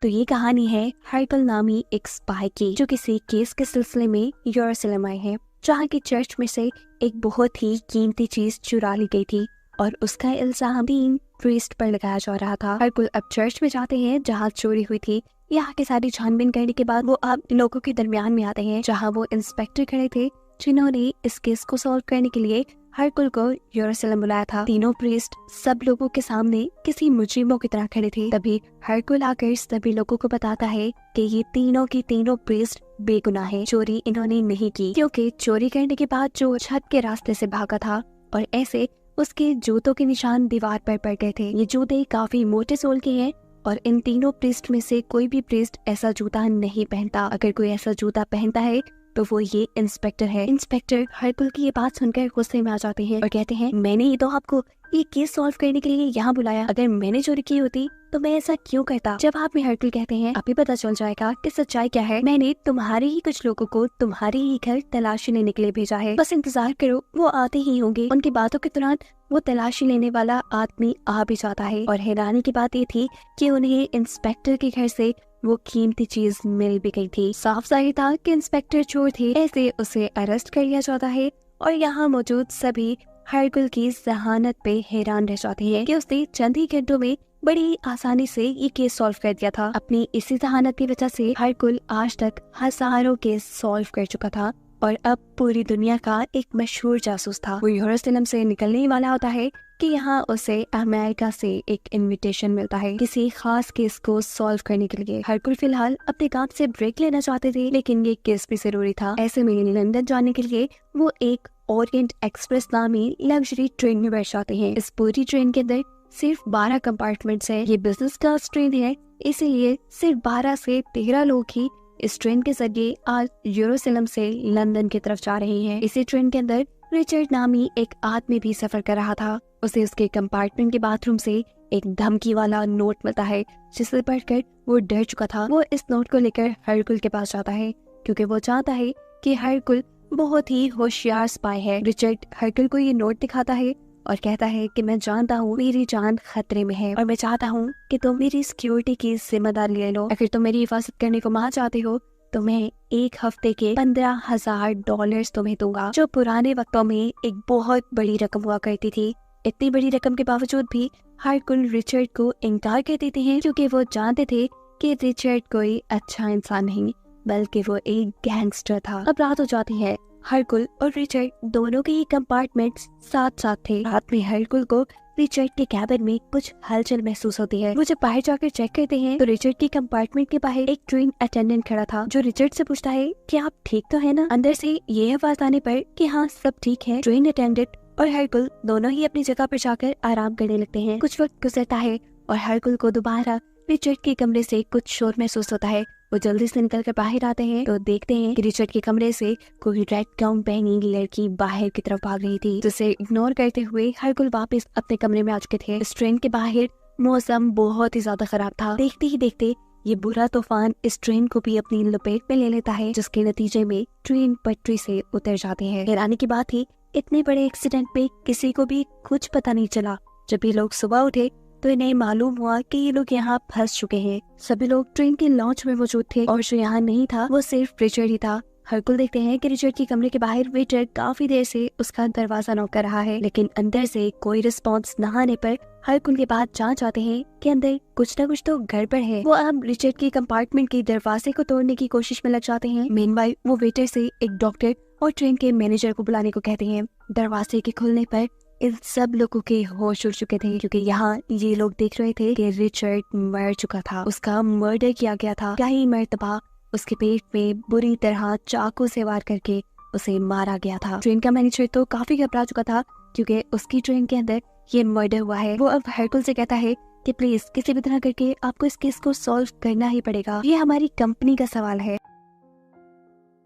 तो ये कहानी है हरकुल नामी एक स्पाई की, जो किसी केस के सिलसिले में यरूशलेम आए हैं, जहाँ की चर्च में से एक बहुत ही कीमती चीज चुरा ली गई थी और उसका इल्जाम 3 प्रीस्ट पर लगाया जा रहा था। हरकुल अब चर्च में जाते हैं जहाँ चोरी हुई थी। यहाँ की सारी छानबीन करने के बाद वो अब लोगों के दरमियान में आते हैं, जहाँ वो इंस्पेक्टर खड़े थे जिन्होंने इस केस को सॉल्व करने के लिए हरकुल को यरूशलेम बुलाया था। तीनों प्रीस्ट सब लोगों के सामने किसी मुजरिमों की तरह खड़े थे। तभी हरकुल आकर सभी लोगों को बताता है कि ये तीनों की तीनों प्रीस्ट बेगुनाह हैं। चोरी इन्होंने नहीं की, क्योंकि चोरी करने के बाद जो छत के रास्ते से भागा था और ऐसे उसके जूतों के निशान दीवार पर पड़ गए थे। ये जूते काफी मोटे सोल के हैं और इन तीनों प्रीस्ट में से कोई भी प्रीस्ट ऐसा जूता नहीं पहनता। अगर कोई ऐसा जूता पहनता है तो वो ये इंस्पेक्टर है। इंस्पेक्टर हरकुल की ये बात सुनकर गुस्से में आ जाते हैं और कहते हैं, मैंने ही तो आपको ये केस सॉल्व करने के लिए यहाँ बुलाया। अगर मैंने चोरी की होती तो मैं ऐसा क्यों करता। जवाब में हरकुल कहते हैं, अभी पता चल जाएगा कि सच्चाई क्या है। मैंने तुम्हारे ही कुछ लोगों को तुम्हारे ही घर तलाशी लेने के लिए भेजा है, बस इंतजार करो, वो आते ही होंगे। उनकी बातों के तुरंत वो तलाशी लेने वाला आदमी आ भी जाता है और हैरानी की बात ये थी कि उन्हें इंस्पेक्टर के घर से वो कीमती चीज मिल भी गई थी। साफ जाहिर था कि इंस्पेक्टर चोर थे। ऐसे उसे अरेस्ट कर लिया जाता है और यहाँ मौजूद सभी हरकुल की जहानत पे हैरान रह जाते हैं कि उसने चंद ही घंटों में बड़ी आसानी से ये केस सॉल्व कर दिया था। अपनी इसी जहानत की वजह से हरकुल आज तक हजारों केस सॉल्व कर चुका था और अब पूरी दुनिया का एक मशहूर जासूस था। वो यरूशलेम से निकलने ही वाला होता है कि यहाँ उसे अमेरिका से एक इनविटेशन मिलता है किसी खास केस को सॉल्व करने के लिए। हरकुल फिलहाल अपने काम से ब्रेक लेना चाहते थे, लेकिन ये केस भी जरूरी था। ऐसे में लंदन जाने के लिए वो एक ओरिएंट एक्सप्रेस नामी लग्जरी ट्रेन में बैठ जाते हैं। इस पूरी ट्रेन के अंदर सिर्फ 12 कंपार्टमेंट्स है। ये बिजनेस क्लास ट्रेन है, इसीलिए सिर्फ 12 से 13 लोग ही इस ट्रेन के जरिए आज यरूशलेम से लंदन की तरफ जा रहे हैं। इसी ट्रेन के अंदर रिचर्ड नामी एक आदमी भी सफर कर रहा था। उसे उसके कंपार्टमेंट के बाथरूम से एक धमकी वाला नोट मिलता है, जिसे पढ़कर वो डर चुका था। वो इस नोट को लेकर हरकुल के पास जाता है, क्योंकि वो चाहता है कि हरकुल बहुत ही होशियार स्पाई है। रिचर्ड हरकुल को ये नोट दिखाता है और कहता है कि मैं जानता हूँ मेरी जान खतरे में है और मैं चाहता हूँ कि तुम मेरी सिक्योरिटी की जिम्मेदारी ले लो। अगर तुम मेरी हिफाजत करने को वहाँ चाहते हो तो मैं 1 हफ्ते के $15,000 तुम्हें दूंगा, जो पुराने वक्तों में एक बहुत बड़ी रकम हुआ करती थी। इतनी बड़ी रकम के बावजूद भी हरकुल रिचर्ड को इनकार कर देते हैं, क्योंकि वो जानते थे कि रिचर्ड कोई अच्छा इंसान नहीं बल्कि वो एक गैंगस्टर था। अब रात हो जाती है। हरकुल और रिचर्ड दोनों के ही कंपार्टमेंट्स साथ साथ थे। रात में हरकुल को रिचर्ड के कैबिन में कुछ हलचल महसूस होती है। वो जब बाहर जाकर चेक करते हैं तो रिचर्ड के कंपार्टमेंट के बाहर एक ट्रेन अटेंडेंट खड़ा था, जो रिचर्ड से पूछता है कि आप ठीक तो है ना। अंदर से ये आवाज आने पर कि हाँ सब ठीक है, ट्रेन अटेंडेंट और हरकुल दोनों ही अपनी जगह पर जाकर आराम करने लगते हैं। कुछ वक्त गुजरता है और हरकुल को दोबारा रिचर्ड के कमरे से कुछ शोर महसूस होता है। वो जल्दी से निकल कर बाहर आते हैं तो देखते हैं कि रिचर्ड के कमरे से कोई रेड गाउन पहनी लड़की बाहर की तरफ भाग रही थी, जिसे इग्नोर करते हुए हरकुल वापस अपने कमरे में आ चुके थे। इस ट्रेन के बाहर मौसम बहुत ही ज्यादा खराब था। देखते ही देखते ये बुरा तूफान इस ट्रेन को भी अपनी लपेट में ले लेता है, जिसके नतीजे में ट्रेन पटरी से उतर जाती है। हैरानी की बात थी, इतने बड़े एक्सीडेंट में किसी को भी कुछ पता नहीं चला। जब ये लोग सुबह उठे तो इन्हें मालूम हुआ कि ये लोग यहाँ फंस चुके हैं। सभी लोग ट्रेन के लॉन्च में मौजूद थे और जो यहाँ नहीं था वो सिर्फ रिचर्ड ही था। हरकुल देखते हैं कि रिचर्ड के कमरे के बाहर वेटर काफी देर से उसका दरवाजा नॉक कर रहा है, लेकिन अंदर से कोई रिस्पॉन्स न आने पर हरकुल के बाद जांच आते हैं कि अंदर कुछ न कुछ तो गड़बड़ है। वो अब रिचर्ड के कंपार्टमेंट के दरवाजे को तोड़ने की कोशिश में लग जाते हैं। मीनवाइल वो वेटर से एक डॉक्टर और ट्रेन के मैनेजर को बुलाने को कहते हैं। दरवाजे के खुलने पर इन सब लोगों के होश उड़ चुके थे, क्योंकि यहाँ ये लोग देख रहे थे कि रिचर्ड मर चुका था। उसका मर्डर किया गया था। कई मर्तबा उसके पेट में बुरी तरह चाकू से वार करके उसे मारा गया था। ट्रेन का मैनेजर तो काफी घबरा चुका था, क्योंकि उसकी ट्रेन के अंदर ये मर्डर हुआ है। वो अब हरकुल से कहता है कि प्लीज किसी भी तरह करके आपको इस केस को सॉल्व करना ही पड़ेगा, ये हमारी कंपनी का सवाल है।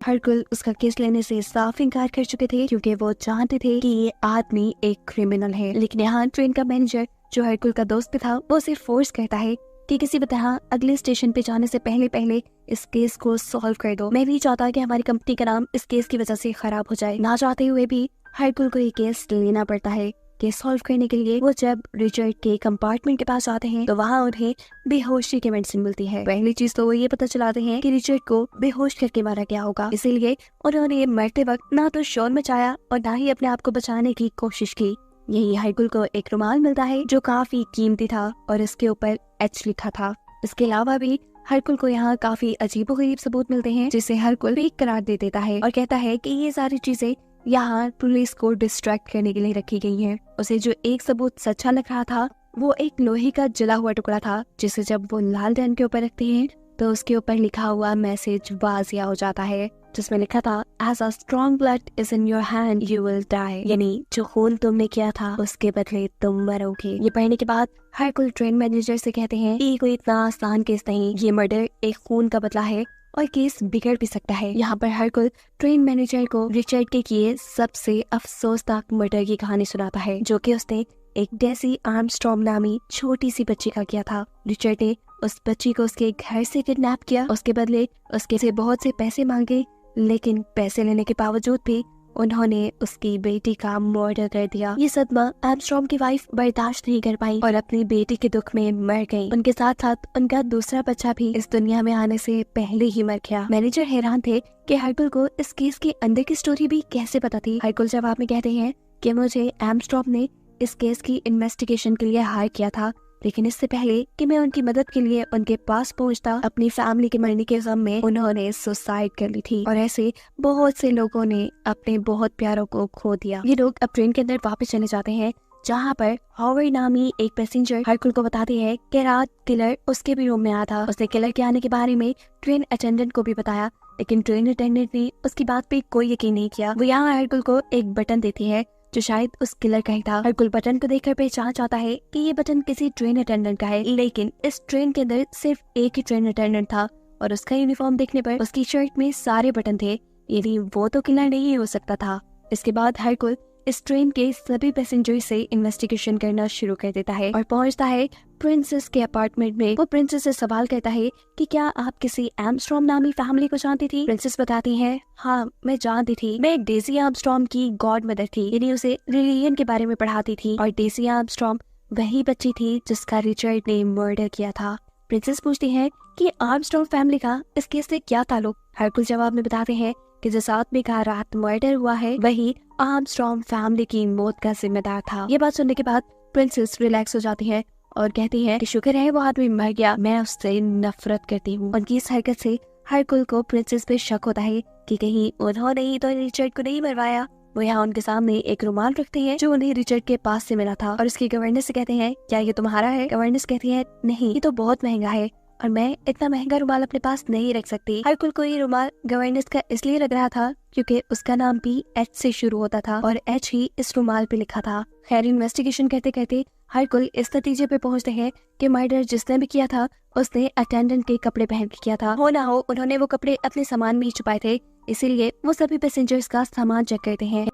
हरकुल उसका केस लेने से साफ इनकार कर चुके थे, क्योंकि वो जानते थे कि ये आदमी एक क्रिमिनल है। लेकिन यहाँ ट्रेन का मैनेजर, जो हरकुल का दोस्त था, वो सिर्फ फोर्स करता है कि किसी भी तरह अगले स्टेशन पे जाने से पहले इस केस को सॉल्व कर दो। मैं भी चाहता कि हमारी कंपनी का नाम इस केस की वजह से खराब हो जाए। ना चाहते हुए भी हरकुल को ये केस लेना पड़ता है, केस सॉल्व करने के लिए वो जब रिचर्ड के कंपार्टमेंट के पास आते हैं तो वहाँ उन्हें बेहोशी की मेडिसिन मिलती है। पहली चीज तो वो ये पता चलाते हैं कि रिचर्ड को बेहोश करके मारा गया होगा, इसीलिए उन्होंने मरते वक्त ना तो शोर मचाया और ना ही अपने आप को बचाने की कोशिश की। यही हरकुल को एक रुमाल मिलता है जो काफी कीमती था और इसके ऊपर एच लिखा था। इसके अलावा भी हरकुल को यहाँ काफी अजीबोगरीब सबूत मिलते हैं जिसे हरकुल फेक करार दे देता है और कहता है कि ये सारी चीजें यहाँ पुलिस को डिस्ट्रैक्ट करने के लिए रखी गई हैं। उसे जो एक सबूत सच्चा लग रहा था वो एक लोहे का जला हुआ टुकड़ा था, जिसे जब वो लाल रंग के ऊपर रखते हैं तो उसके ऊपर लिखा हुआ मैसेज वाजिया हो जाता है, जिसमें लिखा था As a strong blood is in your hand, you will die। यानी जो खून तुमने किया था उसके बदले तुम मरोगे। ये पढ़ने के बाद हरकुल ट्रेन मैनेजर से कहते हैं कि कोई इतना आसान केस नहीं, ये मर्डर एक खून का बदला है और केस बिगड़ भी सकता है। यहाँ पर हरकुल ट्रेन मैनेजर को रिचर्ड के किए सबसे अफसोसनाक मर्डर की कहानी सुनाता है, जो कि उसने एक डेसी आर्मस्ट्रॉन्ग नामी छोटी सी बच्ची का किया था। रिचर्ड ने उस बच्ची को उसके घर से किडनैप किया, उसके बदले उसके से बहुत से पैसे मांगे, लेकिन पैसे लेने के बावजूद भी उन्होंने उसकी बेटी का मर्डर कर दिया। ये सदमा आर्मस्ट्रॉन्ग की वाइफ बर्दाश्त नहीं कर पाई और अपनी बेटी के दुख में मर गई। उनके साथ साथ उनका दूसरा बच्चा भी इस दुनिया में आने से पहले ही मर गया। मैनेजर हैरान थे कि हरकुल को इस केस के अंदर की स्टोरी भी कैसे पता थी। हरकुल जवाब में कहते हैं कि मुझे आर्मस्ट्रॉन्ग ने इस केस की इन्वेस्टिगेशन के लिए हायर किया था, लेकिन इससे पहले कि मैं उनकी मदद के लिए उनके पास पहुंचता, अपनी फैमिली के मरने के गम में उन्होंने सुसाइड कर ली थी और ऐसे बहुत से लोगों ने अपने बहुत प्यारों को खो दिया। ये लोग अब ट्रेन के अंदर वापस चले जाते हैं, जहाँ पर हॉवर्ड नामी एक पैसेंजर हरकुल को बताती है कि रात किलर उसके भी रूम में आया था। उसने किलर के आने के बारे में ट्रेन अटेंडेंट को भी बताया, लेकिन ट्रेन अटेंडेंट ने उसकी बात पे कोई यकीन नहीं किया। वो यहाँ हरकुल को एक बटन देती है जो शायद उस किलर का ही था। हरकुल बटन को देखकर पहचान जाता है कि ये बटन किसी ट्रेन अटेंडेंट का है, लेकिन इस ट्रेन के अंदर सिर्फ एक ही ट्रेन अटेंडेंट था और उसका यूनिफॉर्म देखने पर उसकी शर्ट में सारे बटन थे, यदि वो तो किलर नहीं हो सकता था। इसके बाद हरकुल इस ट्रेन के सभी पैसेंजर से इन्वेस्टिगेशन करना शुरू कर देता है और पहुंचता है प्रिंसेस के अपार्टमेंट में। वो प्रिंसेस से सवाल करता है कि क्या आप किसी आर्मस्ट्रॉन्ग नामी फैमिली को जानती थी? प्रिंसेस बताती है, हाँ मैं जानती थी, मैं डेजी आर्मस्ट्रॉन्ग की गॉड मदर थी, यानी उसे रिलीजन के बारे में पढ़ाती थी और डेजी आर्मस्ट्रॉन्ग वही बच्ची थी जिसका रिचर्ड ने मर्डर किया था। प्रिंसेस पूछती है कि आर्मस्ट्रॉन्ग फैमिली का इस केस से क्या ताल्लुक? हरकुल जवाब में बताते हैं कि जिस आदमी का रात मर्डर हुआ है वही आर्मस्ट्रॉन्ग फैमिली की मौत का जिम्मेदार था। ये बात सुनने के बाद प्रिंसेस रिलैक्स हो जाती है और कहती है कि शुक्र है वो आदमी मर गया, मैं उससे नफरत करती हूँ। उनकी इस हरकत से हरकुल को प्रिंसेस पे शक होता है कि कहीं उन्होंने ही तो रिचर्ड को नहीं मरवाया। वो यहाँ उनके सामने एक रुमाल रखते हैं जो उन्हें रिचर्ड के पास से मिला था और उसकी गवर्नेंस से कहते हैं, क्या ये तुम्हारा है? गवर्नेंस कहती है, नहीं ये तो बहुत महंगा है और मैं इतना महंगा रुमाल अपने पास नहीं रख सकती। हरकुल को ये रुमाल गवर्नेंस का इसलिए लग रहा था क्योंकि उसका नाम भी एच से शुरू होता था और एच ही इस रुमाल पे लिखा था। खैर इन्वेस्टिगेशन करते करते हरकुल इस नतीजे पे पहुंचते हैं कि मर्डर जिसने भी किया था उसने अटेंडेंट के कपड़े पहन के किया था। हो ना हो उन्होंने वो कपड़े अपने सामान में ही छुपाए थे, इसीलिए वो सभी पैसेंजर्स का सामान चेक करते हैं।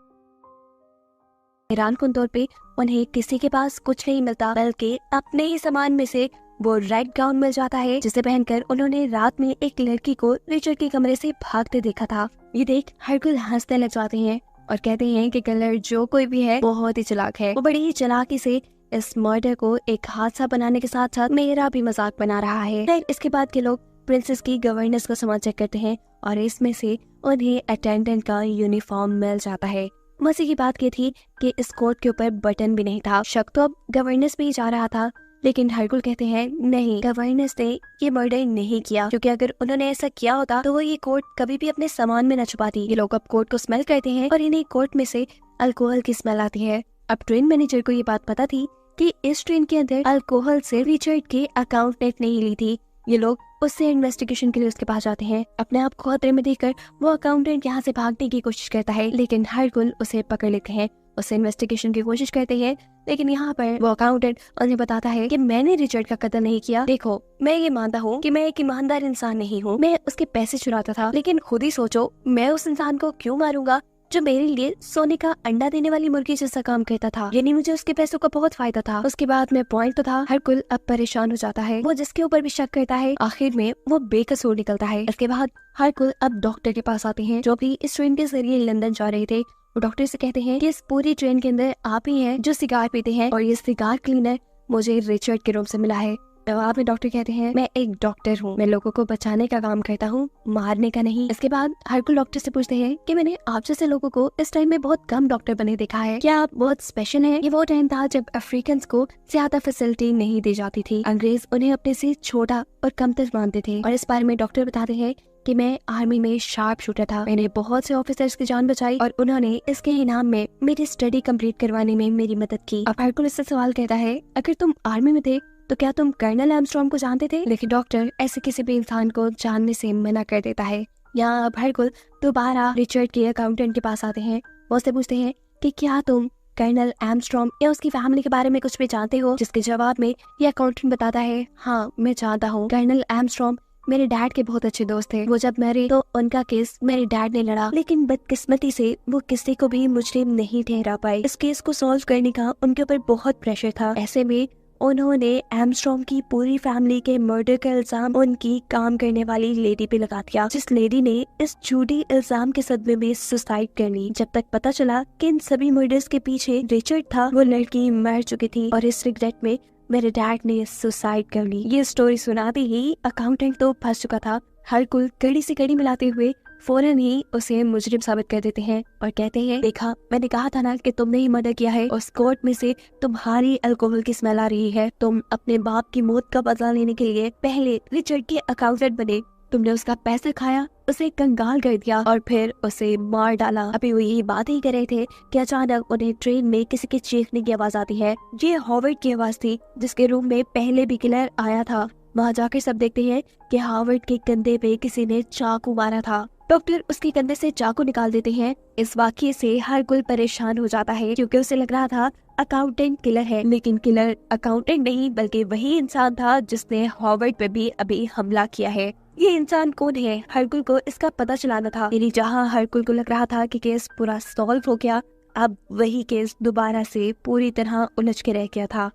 हैरानकुन तौर पे उन्हें किसी के पास कुछ नहीं मिलता, बल्कि अपने ही सामान में से वो रेड गाउन मिल जाता है जिसे पहनकर उन्होंने रात में एक लड़की को रिचर्ड के कमरे से भागते देखा था। ये देख हरकुल हंसने लग जाते हैं और कहते हैं कि किलर जो कोई भी है बहुत ही चालाक है, वो बड़ी ही चालाकी से इस मर्डर को एक हादसा बनाने के साथ साथ मेरा भी मजाक बना रहा है। फिर इसके बाद के लोग प्रिंसेस की गवर्नेंस का सामान चेक करते हैं और इसमें से उन्हें अटेंडेंट का यूनिफॉर्म मिल जाता है। मजे की बात ये थी कि इस कोट के ऊपर बटन भी नहीं था। शक तो अब गवर्नेंस पे ही जा रहा था, लेकिन हरकुल कहते हैं नहीं, गवर्नेंस ने ये मर्डर नहीं किया, क्योंकि अगर उन्होंने ऐसा किया होता तो वो ये कोट कभी भी अपने सामान में न छुपाती। ये लोग अब कोट को स्मेल करते हैं और इन्हें कोट में से अल्कोहल की स्मेल आती है। अब ट्रेन मैनेजर को ये बात पता थी कि इस ट्रेन के अंदर अल्कोहल से रिचर्ड के अकाउंटेंट ने ही ली थी। ये लोग उससे इन्वेस्टिगेशन के लिए उसके पास जाते हैं। अपने आप को खतरे में देखकर वो अकाउंटेंट यहाँ से भागने की कोशिश करता है, लेकिन हरकुल उसे पकड़ लेते हैं, उससे इन्वेस्टिगेशन की कोशिश करते हैं। लेकिन यहाँ पर वो अकाउंटेंट उन्हें बताता है कि मैंने रिचर्ड का कत्ल नहीं किया। देखो मैं ये मानता हूँ कि मैं एक ईमानदार इंसान नहीं हूँ, मैं उसके पैसे चुराता था, लेकिन खुद ही सोचो मैं उस इंसान को क्यों मारूंगा जो मेरे लिए सोने का अंडा देने वाली मुर्गी जैसा काम करता था, यानी मुझे उसके पैसों का बहुत फायदा था। उसके बाद में पॉइंट तो था, हरकुल अब परेशान हो जाता है, वो जिसके ऊपर भी शक करता है आखिर में वो बेकसूर निकलता है। इसके बाद हरकुल अब डॉक्टर के पास आते हैं, जो भी इस ट्रेन के जरिए लंदन जा रहे थे। वो डॉक्टर से कहते हैं कि इस पूरी ट्रेन के अंदर आप ही हैं जो सिगार पीते हैं और ये सिगार क्लीनर मुझे रिचर्ड के रूम से मिला है। जवाब में डॉक्टर कहते हैं, मैं एक डॉक्टर हूँ, मैं लोगों को बचाने का काम करता हूँ, मारने का नहीं। इसके बाद हरकुल डॉक्टर से पूछते हैं कि मैंने आप जैसे लोगों को इस टाइम में बहुत कम डॉक्टर बने देखा है, क्या आप बहुत स्पेशल हैं? ये वो टाइम था जब अफ्रीकन को ज्यादा फैसिलिटी नहीं दी जाती थी, अंग्रेज उन्हें अपने से छोटा और कमतर मानते थे। और इस बारे में डॉक्टर बताते हैं कि मैं आर्मी में शार्प शूटर था, मैंने बहुत से ऑफिसर्स की जान बचाई और उन्होंने इसके इनाम में मेरी स्टडी कंप्लीट करवाने में मेरी मदद की। अब हरकुल इससे सवाल कहता है, अगर तुम आर्मी में थे तो क्या तुम कर्नल आर्मस्ट्रॉन्ग को जानते थे? लेकिन डॉक्टर ऐसे किसी भी इंसान को जानने से मना कर देता है। यहाँ अब हरकुल दोबारा रिचर्ड के अकाउंटेंट के पास आते हैं, वो उससे पूछते हैं कि क्या तुम कर्नल आर्मस्ट्रॉन्ग या उसकी फैमिली के बारे में कुछ भी जानते हो? जिसके जवाब में ये अकाउंटेंट बताता है, हाँ मैं जानता हूँ, कर्नल आर्मस्ट्रॉन्ग मेरे डैड के बहुत अच्छे दोस्त थे। वो जब मरे तो उनका केस मेरे डैड ने लड़ा, लेकिन बदकिस्मती से वो किसी को भी मुजरिम नहीं ठहरा पाए। इस केस को सॉल्व करने का उनके ऊपर बहुत प्रेशर था। ऐसे में उन्होंने आर्मस्ट्रॉन्ग की पूरी फैमिली के मर्डर का इल्जाम उनकी काम करने वाली लेडी पे लगा दिया, जिस लेडी ने इस झूठी इल्जाम के सदमे में सुसाइड कर ली। जब तक पता चला कि इन सभी मर्डर्स के पीछे रिचर्ड था, वो लड़की मर चुकी थी और इस रिग्रेट में मेरे डैड ने सुसाइड कर ली। ये स्टोरी सुनाते ही अकाउंटेंट तो फंस चुका था। हरकुल कड़ी से कड़ी मिलाते हुए फौरन ही उसे मुजरिम साबित कर देते हैं और कहते हैं, देखा मैंने कहा था ना कि तुमने ही मर्डर किया है। उस कोर्ट में से तुम्हारी अल्कोहल की स्मेल आ रही है। तुम अपने बाप की मौत का बदला लेने के लिए पहले रिचर्ड के अकाउंटेंट बने, तुमने उसका पैसा खाया, उसे कंगाल कर दिया और फिर उसे मार डाला। अभी वो यही बात ही कर रहे थे कि अचानक उन्हें ट्रेन में किसी के चीखने की आवाज आती है। ये हॉवर्ड की आवाज थी, जिसके रूम में पहले भी किलर आया था। वहाँ जाकर सब देखते हैं कि हॉवर्ड के कंधे पे किसी ने चाकू मारा था। डॉक्टर उसके कंधे से चाकू निकाल देते हैं। इस वाकये से हरकुल परेशान हो जाता है, क्योंकि उसे लग रहा था अकाउंटेंट किलर है, लेकिन किलर अकाउंटेंट नहीं बल्कि वही इंसान था जिसने हॉवर्ड पे भी अभी हमला किया है। ये इंसान कौन है? हरकुल को इसका पता चलाना था। यानी जहाँ हरकुल को लग रहा था कि केस पूरा सॉल्व हो गया, अब वही केस दोबारा से पूरी तरह उलझ के रह गया था।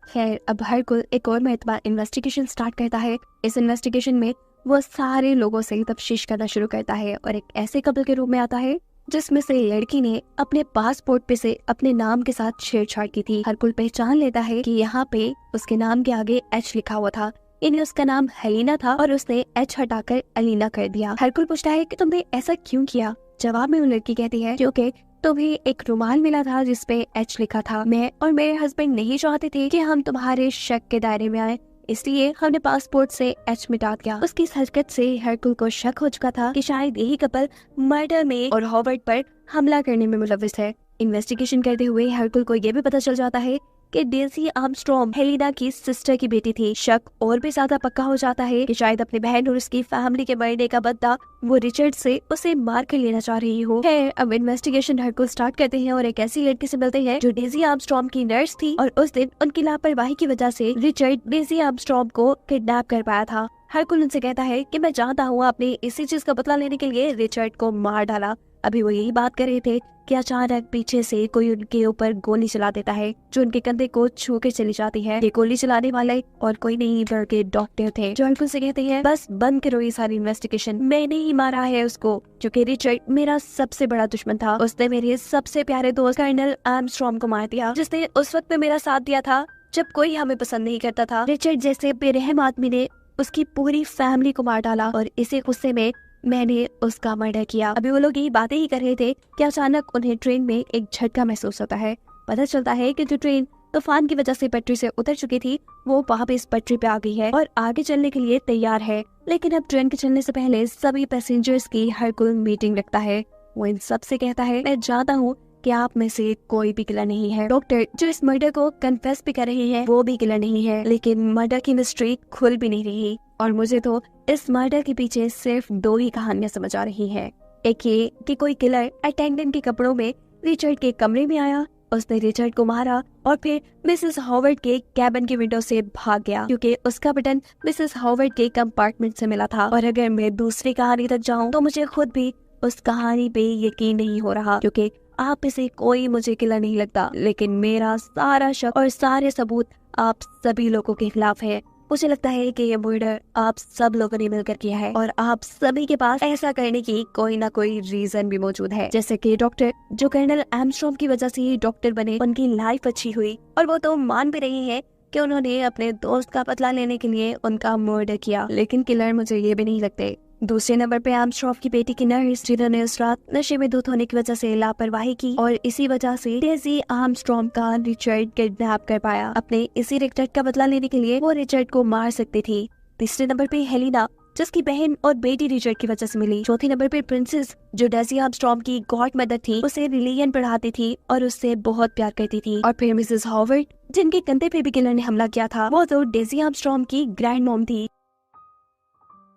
खैर, अब हरकुल एक और मरतबा इन्वेस्टिगेशन स्टार्ट करता है। इस इन्वेस्टिगेशन में वो सारे लोगों से तफ्तीश करना शुरू करता है और एक ऐसे कपल के रूप में आता है जिसमें से लड़की ने अपने पासपोर्ट पे से अपने नाम के साथ छेड़छाड़ की थी। हरकुल पहचान लेता है कि यहाँ पे उसके नाम के आगे एच लिखा हुआ था, यानी उसका नाम हेलिना था और उसने एच हटाकर अलीना कर दिया। हरकुल पूछता है कि तुमने ऐसा क्यों किया? जवाब में वो लड़की कहती है, क्योंकि तुम्हें एक रुमाल मिला था जिसपे एच लिखा था। मैं और मेरे हस्बैंड नहीं चाहते थे कि हम तुम्हारे शक के दायरे में आए, इसलिए हमने पासपोर्ट से एच मिटा दिया। उसकी इस हरकत से हरकुल को शक हो चुका था कि शायद यही कपल मर्डर में और हॉवर्ड पर हमला करने में मुलव्विस है। इन्वेस्टिगेशन करते हुए हरकुल को ये भी पता चल जाता है कि डेज़ी आर्मस्ट्रॉन्ग हेलिना की सिस्टर की बेटी थी। शक और भी ज्यादा पक्का हो जाता है कि शायद अपनी बहन और उसकी फैमिली के मरने का बदला वो रिचर्ड से उसे मार कर लेना चाह रही हो। है अब इन्वेस्टिगेशन हरकुल स्टार्ट करते हैं और एक ऐसी लड़की से मिलते हैं जो डेज़ी आर्मस्ट्रॉन्ग की नर्स थी और उस दिन उनकी लापरवाही की वजह से रिचर्ड डेज़ी आर्मस्ट्रॉन्ग को किडनैप कर पाया था। हरकुल उनसे कहता है कि मैं जानता हूँ आपने इसी चीज का बदला लेने के लिए रिचर्ड को मार डाला। अभी वो यही बात कर रहे थे कि अचानक पीछे से कोई उनके ऊपर गोली चला देता है जो उनके कंधे को छू के चली जाती है। ये गोली चलाने वाले और कोई नहीं बल्कि डॉक्टर थे, जो हरकुल से कहते हैं, बस बंद करो ये सारी इन्वेस्टिगेशन, मैंने ही मारा है उसको, क्योंकि रिचर्ड मेरा सबसे बड़ा दुश्मन था। उसने मेरे सबसे प्यारे दोस्त कर्नल आर्मस्ट्रॉन्ग को मार दिया, जिसने उस वक्त में मेरा साथ दिया था जब कोई हमें पसंद नहीं करता था। रिचर्ड जैसे बेरहम आदमी ने उसकी पूरी फैमिली को मार डाला और इसी गुस्से में मैंने उसका मर्डर किया। अभी वो लोग यही बातें ही कर रहे थे कि अचानक उन्हें ट्रेन में एक झटका महसूस होता है। पता चलता है कि जो ट्रेन तूफान की वजह से पटरी से उतर चुकी थी वो वापस पटरी पे आ गई है और आगे चलने के लिए तैयार है। लेकिन अब ट्रेन के चलने से पहले सभी पैसेंजर्स की हरकुल मीटिंग रखता है। वो इन सब से कहता है, मैं जानता हूँ कि आप में से कोई भी किलर नहीं है। डॉक्टर जो इस मर्डर को कन्फेस भी कर रहे हैं वो भी किलर नहीं है, लेकिन मर्डर की मिस्ट्री खुल भी नहीं रही और मुझे तो इस मर्डर के पीछे सिर्फ दो ही कहानियां समझ आ रही हैं। एक ये कि कोई किलर अटेंडेंट के कपड़ों में रिचर्ड के कमरे में आया, उसने रिचर्ड को मारा और फिर मिसेस हॉवर्ड के कैबिन की विंडो से भाग गया, क्योंकि उसका बटन मिसेस हॉवर्ड के कंपार्टमेंट से मिला था। और अगर मैं दूसरी कहानी तक जाऊं तो मुझे खुद भी उस कहानी पे यकीन नहीं हो रहा, क्योंकि आप में से कोई मुझे किलर नहीं लगता, लेकिन मेरा सारा शक और सारे सबूत आप सभी लोगों के खिलाफ है। मुझे लगता है कि ये मर्डर आप सब लोगों ने मिलकर किया है और आप सभी के पास ऐसा करने की कोई ना कोई रीजन भी मौजूद है। जैसे कि डॉक्टर जो कर्नल आर्मस्ट्रॉन्ग की वजह से ही डॉक्टर बने, उनकी लाइफ अच्छी हुई और वो तो मान भी रही है कि उन्होंने अपने दोस्त का बदला लेने के लिए उनका मर्डर किया, लेकिन किलर मुझे ये भी नहीं लगते। दूसरे नंबर पे आर्मस्ट्रॉन्ग की बेटी की नर्स, जिन्होंने उस रात नशे में धुत होने की वजह से लापरवाही की और इसी वजह से डेजी आर्मस्ट्रॉन्ग का रिचर्ड किडनैप कर पाया। अपने इसी रिचर्ड का बदला लेने के लिए वो रिचर्ड को मार सकती थी। तीसरे नंबर पे हेलिना, जिसकी बहन और बेटी रिचर्ड की वजह से मिली। चौथे नंबर पे प्रिंसेस, जो डेजी आर्मस्ट्रॉन्ग की गॉड मदर थी, उसे रिलीजन पढ़ाती थी और उससे बहुत प्यार करती थी। और फिर मिसेस हॉवर्ड, जिनके कंधे पे भी किलर ने हमला किया था, वो तो डेजी आर्मस्ट्रॉन्ग की ग्रैंड मॉम थी।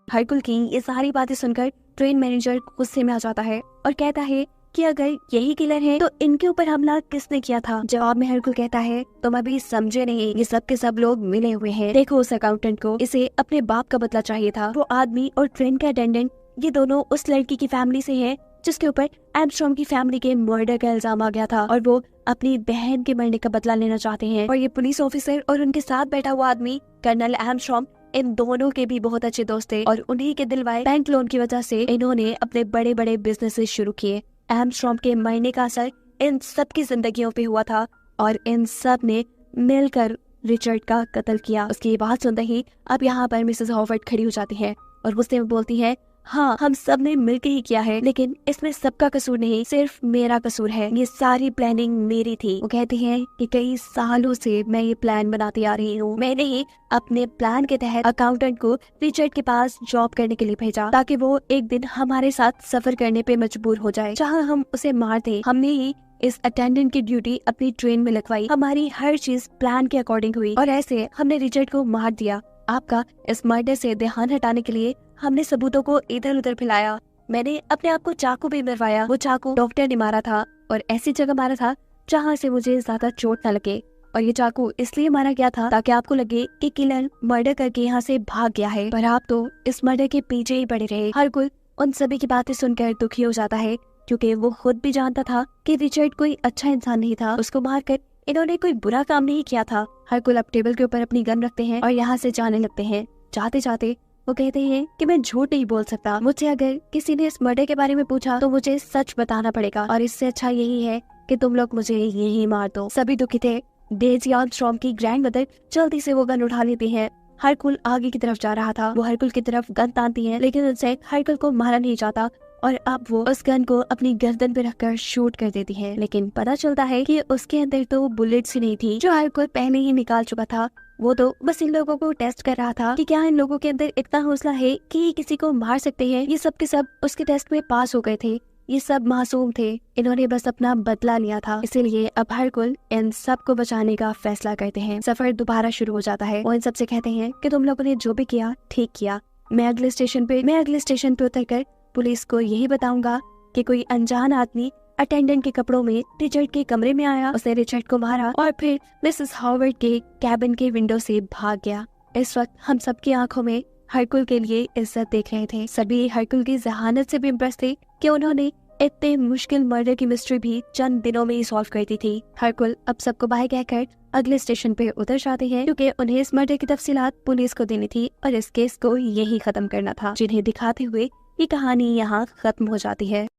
हरकुल की ये सारी बातें सुनकर ट्रेन मैनेजर गुस्से में आ जाता है और कहता है कि अगर यही किलर है तो इनके ऊपर हमला किसने किया था। जवाब में हरकुल कहता है, तुम अभी समझे नहीं, ये सब के सब लोग मिले हुए हैं। देखो उस अकाउंटेंट को, इसे अपने बाप का बदला चाहिए था। वो आदमी और ट्रेन का अटेंडेंट, ये दोनों उस लड़की की फैमिली से हैं जिसके ऊपर आर्मस्ट्रॉन्ग की फैमिली के मर्डर का इल्जाम आ गया था और वो अपनी बहन के मरने का बदला लेना चाहते हैं। और ये पुलिस ऑफिसर और उनके साथ बैठा हुआ आदमी कर्नल आर्मस्ट्रॉन्ग, इन दोनों के भी बहुत अच्छे दोस्त थे और उन्हीं के दिलवाए बैंक लोन की वजह से इन्होंने अपने बड़े बड़े बिजनेसेस शुरू किए। आर्मस्ट्रॉन्ग के मरने का असर इन सब की जिंदगियों पे हुआ था और इन सब ने मिलकर रिचर्ड का कत्ल किया। उसकी ये बात सुनते ही अब यहाँ पर मिसेस हॉवर्ड खड़ी हो जाती है और गुस्से में बोलती है, हाँ, हम सब ने मिलकर ही किया है, लेकिन इसमें सबका कसूर नहीं, सिर्फ मेरा कसूर है। ये सारी प्लानिंग मेरी थी। वो कहती है कि कई सालों से मैं ये प्लान बनाती आ रही हूँ। मैंने ही अपने प्लान के तहत अकाउंटेंट को रिचर्ड के पास जॉब करने के लिए भेजा ताकि वो एक दिन हमारे साथ सफर करने पे मजबूर हो जाए, जहाँ हम उसे मार दें। हमने ही इस अटेंडेंट की ड्यूटी अपनी ट्रेन में लगवाई। हमारी हर चीज प्लान के अकॉर्डिंग हुई और ऐसे हमने रिचर्ड को मार दिया। आपका इस मर्डर से ध्यान हटाने के लिए हमने सबूतों को इधर उधर फैलाया। मैंने अपने आप को चाकू भी मरवाया। वो चाकू डॉक्टर ने मारा था और ऐसी जगह मारा था जहाँ से मुझे ज्यादा चोट न लगे। और ये चाकू इसलिए मारा गया था ताकि आपको लगे कि किलर मर्डर करके यहाँ से भाग गया है, पर आप तो इस मर्डर के पीछे ही पड़े रहे। हरकुल उन सभी की बातें सुनकर दुखी हो जाता है, क्योंकि वो खुद भी जानता था कि रिचर्ड कोई अच्छा इंसान नहीं था। उसको मारकर इन्होंने कोई बुरा काम नहीं किया था। हरकुल अब टेबल के ऊपर अपनी गन रखते हैं और यहाँ से जाने लगते हैं। जाते जाते वो कहते हैं कि मैं झूठ नहीं बोल सकता। मुझे अगर किसी ने इस मर्डर के बारे में पूछा तो मुझे सच बताना पड़ेगा और इससे अच्छा यही है कि तुम लोग मुझे यही मार दो। सभी दुखी थे। डेजी आर्मस्ट्रॉन्ग की ग्रैंड मदर जल्दी से वो गन उठा लेती है। हरकुल आगे की तरफ जा रहा था। वो हरकुल की तरफ गन तानती है, लेकिन उनसे हरकुल को मारा नहीं जाता और अब वो उस गन को अपनी गर्दन पे रखकर शूट कर देती है। लेकिन पता चलता है कि उसके अंदर तो बुलेट्स ही नहीं थी, जो हरकुल पहले ही निकाल चुका था। वो तो बस इन लोगों को टेस्ट कर रहा था कि क्या इन लोगों के अंदर इतना हौसला है कि ये किसी को मार सकते हैं। ये सब के सब उसके टेस्ट में पास हो गए थे। ये सब मासूम थे। इन्होंने बस अपना बदला लिया था। इसीलिए अब हरकुल इन सब को बचाने का फैसला करते हैं। सफर दोबारा शुरू हो जाता है। वो इन सबसे कहते हैं कि तुम लोगों ने जो भी किया ठीक किया। मैं अगले स्टेशन पे उतरकर पुलिस को यही बताऊंगा कि कोई अनजान आदमी अटेंडेंट के कपड़ों में रिचर्ड के कमरे में आया, उसने रिचर्ड को मारा और फिर मिसेस हॉवर्ड के कैबिन के विंडो से भाग गया। इस वक्त हम सबकी आंखों में हरकुल के लिए इज्जत देख रहे थे। सभी हरकुल की जहानत से भी इम्प्रेस थे कि उन्होंने इतने मुश्किल मर्डर की मिस्ट्री भी चंद दिनों में ही सॉल्व कर दी थी। हरकुल अब सबको बाय कहकर अगले स्टेशन पे उतर जाते हैं, क्योंकि उन्हें इस मर्डर की तफसीलात पुलिस को देनी थी और इस केस को यही खत्म करना था, जिन्हें दिखाते हुए ये कहानी यहाँ खत्म हो जाती है।